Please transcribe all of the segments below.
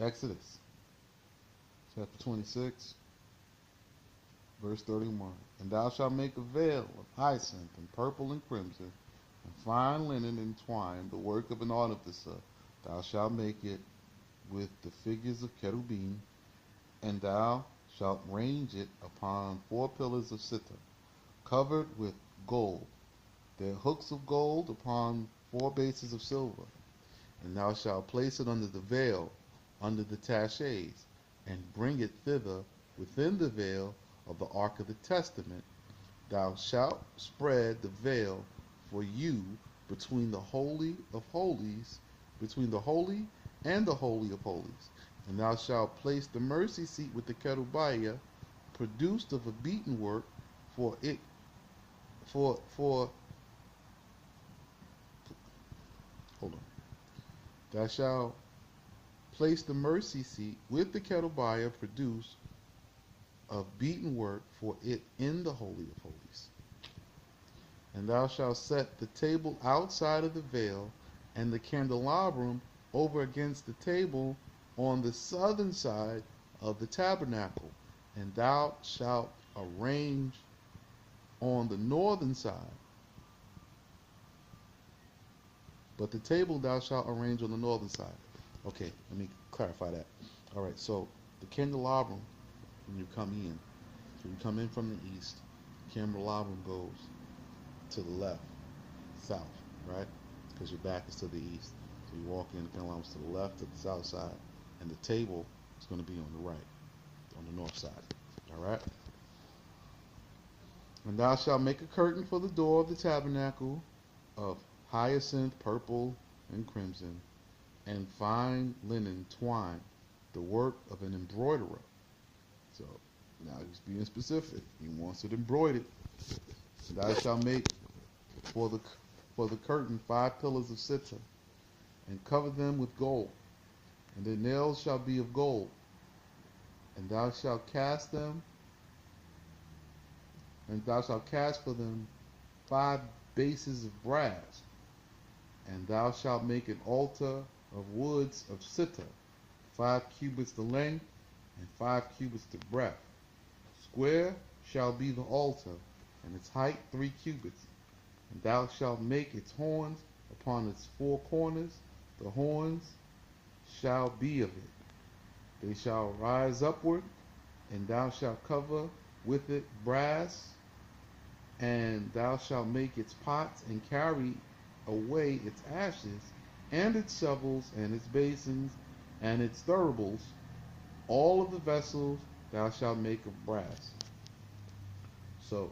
Exodus chapter 26, verse 31. And thou shalt make a veil of hyacinth and purple and crimson, and fine linen and twine, the work of an artificer. Thou shalt make it with the figures of cherubim, and thou shalt range it upon 4 pillars of cedar, covered with gold, their hooks of gold upon 4 bases of silver. And thou shalt place it under the veil, under the taches, and bring it thither within the veil of the ark of the testament. Thou shalt spread the veil for you between the holy of holies, between the holy and the holy of holies. And thou shalt place the mercy seat with the kerubiah, produced of a beaten work, for it for hold on. Thou shalt place the mercy seat with the kerubiah produced of beaten work for it in the holy of holies. And thou shalt set the table outside of the veil, and the candelabrum over against the table on the southern side of the tabernacle. And thou shalt arrange on the northern side, but the table thou shalt arrange on the northern side. Okay, let me clarify that. All right, so the candelabrum, when you come in, so you come in from the east, the candelabrum goes to the left, south, right? Because your back is to the east. So you walk in, the candelabrum to the left, to the south side, and the table is going to be on the right, on the north side. All right? And thou shalt make a curtain for the door of the tabernacle of hyacinth, purple, and crimson, and fine linen twine, the work of an embroiderer. So now he's being specific. He wants it embroidered. And thou shalt make for the curtain 5 pillars of cedar, and cover them with gold, and their nails shall be of gold. And thou shalt cast them, and thou shalt cast for them 5 bases of brass. And thou shalt make an altar of woods of cedar, 5 cubits the length, and 5 cubits the breadth. Square shall be the altar, and its height 3 cubits. And thou shalt make its horns upon its 4 corners. The horns shall be of it. They shall rise upward, and thou shalt cover with it brass, and thou shalt make its pots, and carry away its ashes, and its shovels, and its basins, and its thuribles. All of the vessels thou shalt make of brass. So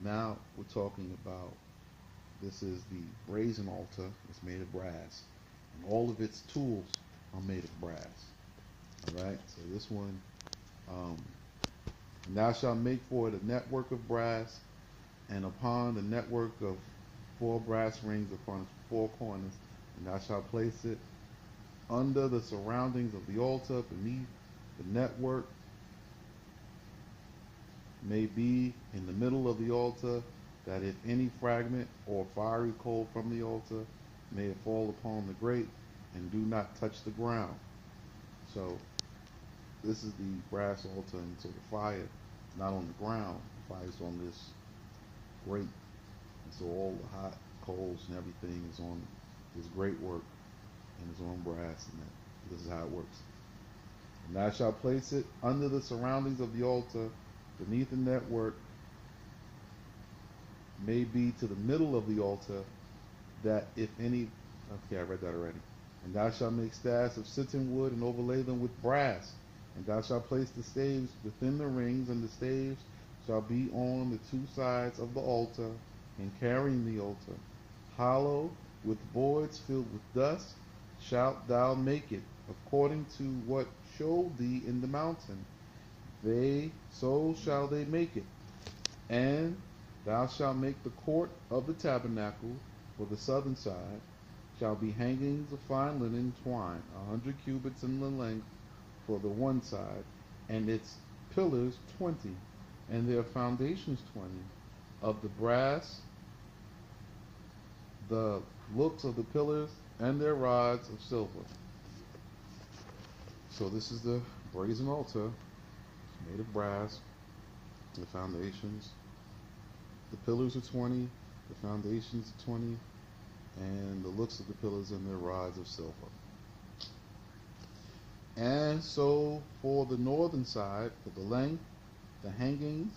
now we're talking about, this is the brazen altar. It's made of brass, and all of its tools are made of brass. All right. So this one, and thou shalt make for it a network of brass, and upon the network of 4 brass rings upon its 4 corners. And thou shalt place it under the surroundings of the altar beneath the network. May be in the middle of the altar, that if any fragment or fiery coal from the altar may it fall upon the grate, and do not touch the ground. So this is the brass altar, and so the fire is not on the ground, the fire is on this grate. And so all the hot coals and everything is on this great work, and it's on brass, and this is how it works. And thou shalt place it under the surroundings of the altar, beneath the network, may be to the middle of the altar, that if any, okay, I read that already. And thou shalt make staves of sittim wood, and overlay them with brass. And thou shalt place the staves within the rings, and the staves shall be on the 2 sides of the altar, and carrying the altar. Hollow with boards filled with dust shalt thou make it, according to what showed thee in the mountain. So shall they make it. And thou shalt make the court of the tabernacle for the southern side, shall be hangings of fine linen twine, 100 cubits in the length for the one side, and its pillars 20, and their foundations 20, of the brass, the looks of the pillars, and their rods of silver. So this is the brazen altar made of brass. The foundations, the pillars are 20, the foundations are 20, and the looks of the pillars and their rods of silver. And so for the northern side, for the length, the hangings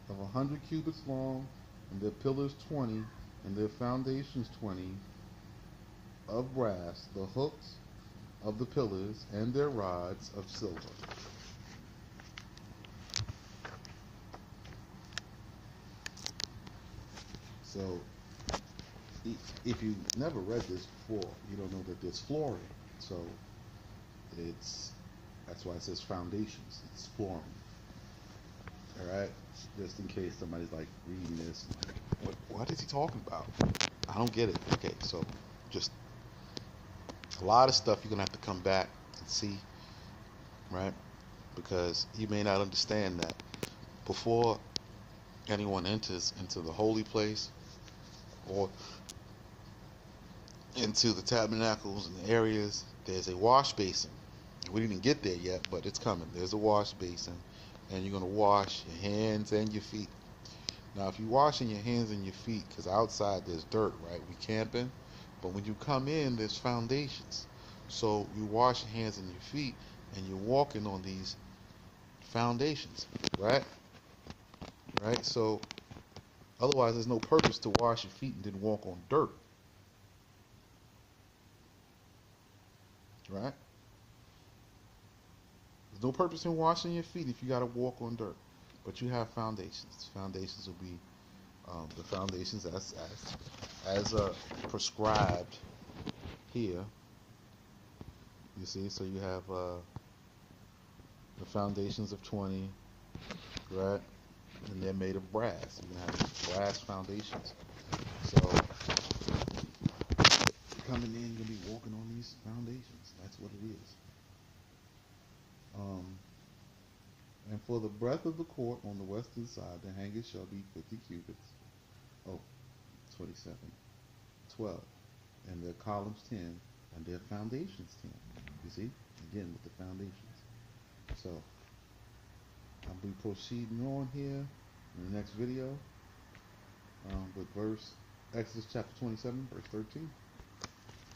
of 100 cubits long, and their pillars 20, and their foundations 20, of brass, the hooks of the pillars, and their rods of silver. So if you never read this before, you don't know that there's flooring. So it's that's why it says foundations. It's flooring. All right, just in case somebody's like reading this, what is he talking about? I don't get it. Okay, so just a lot of stuff you're gonna have to come back and see, right? Because you may not understand that before anyone enters into the holy place or into the tabernacles and the areas, there's a wash basin. We didn't get there yet, but it's coming. There's a wash basin, and you're going to wash your hands and your feet. Now, if you're washing your hands and your feet, because outside there's dirt, right? We camping, but when you come in, there's foundations. So you wash your hands and your feet, and you're walking on these foundations, right? Right? So otherwise, there's no purpose to wash your feet and then walk on dirt, right? There's no purpose in washing your feet if you got to walk on dirt. But you have foundations. Foundations will be the foundations as prescribed here. You see, so you have the foundations of 20, right? And they're made of brass. You have brass foundations. So coming in, you're gonna be walking on these foundations. That's what it is. Um, and for the breadth of the court on the western side, the hangers shall be 50 cubits. Oh, 27, 12, and their columns 10, and their foundations 10. You see, again with the foundations. So I'll be proceeding on here in the next video with Exodus chapter 27, verse 13.